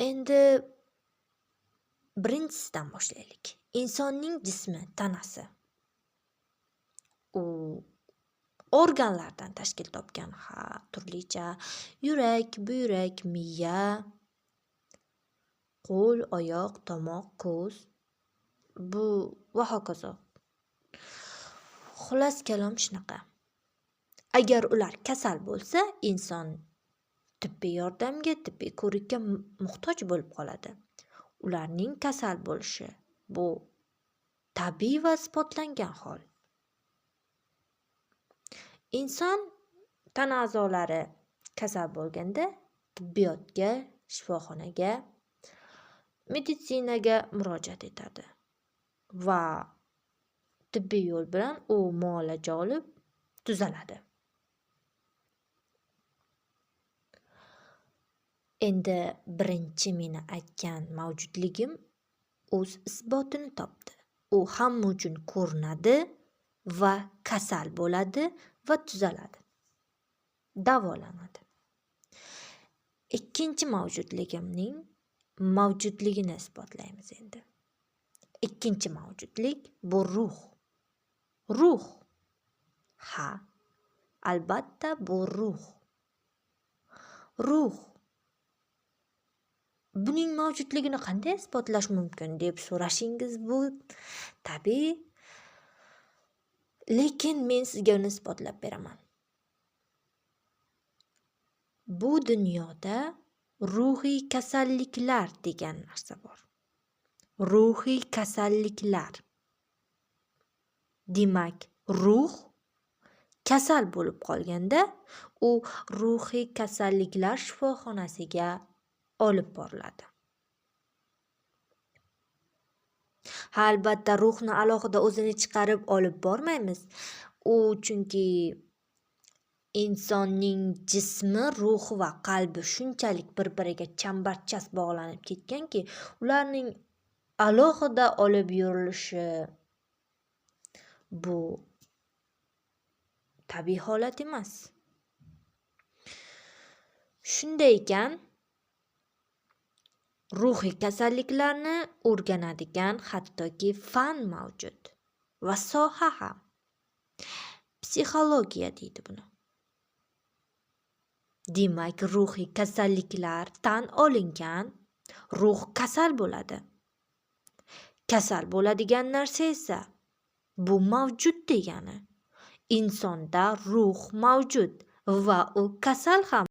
Endi birinchisidan boshlaylik. Insonning jismi, tanasi. U organlardan tashkil topgan, turlicha yurak, buyrak, miya, qo'l, oyoq, tomoq, ko'z, bu va hokazo. Xullas kalom shunaqa. Agar ular kasal bo'lsa, inson tibbiy yordamga, tibbiy ko'rikka muhtoj bo'lib qoladi. Ularning kasal bo'lishi bu tabiiy va isbotlangan hol. Inson tana a'zolari kasal bo'lganda tibbiyotga, shifoxonaga, meditsinaga murojaat etadi va tibbiy yo'l bilan u muolaja olib tuzaladi. Endi birinchi meni aytgan mavjudligim o'z isbotini topdi. U hamma uchun ko'rinadi va kasal bo'ladi va tuzaladi. Davolanadi. Ikkinchi mavjudligimning mavjudligini isbotlaymiz endi. Ikkinchi mavjudlik bu ruh. Ruh. Ha, albatta bu ruh. Ruh. Buning mavjudligini qanday isbotlash mumkin deb so'rashingiz bu tabiiy. Lekin men sizga uni isbotlab beraman. Bu dunyoda ruhiy kasalliklar degan narsa bor. Ruhiy kasalliklar. Demak, ruh kasal bo'lib qolganda, u ruhiy kasalliklar shifoxonasiga olib boriladi. Albatta ruhni alohida o'zini chiqarib olib bormaymiz. U chunki insonning jismi, ruhi va qalbi shunchalik bir-biriga chambarchas bog'lanib ketganki, ularning alohida olib yurilishi bu tabiiy holat emas. Shunday ekan, ruhiy kasalliklarni o'rganadigan hattoki fan mavjud va soha ham. Psixologiya deydi buni. Demak, ruhiy kasalliklar tan olingan, ruh kasal bo'ladi. Kasal bo'ladigan narsa esa bu mavjud degani. Insonda ruh mavjud va u kasal ham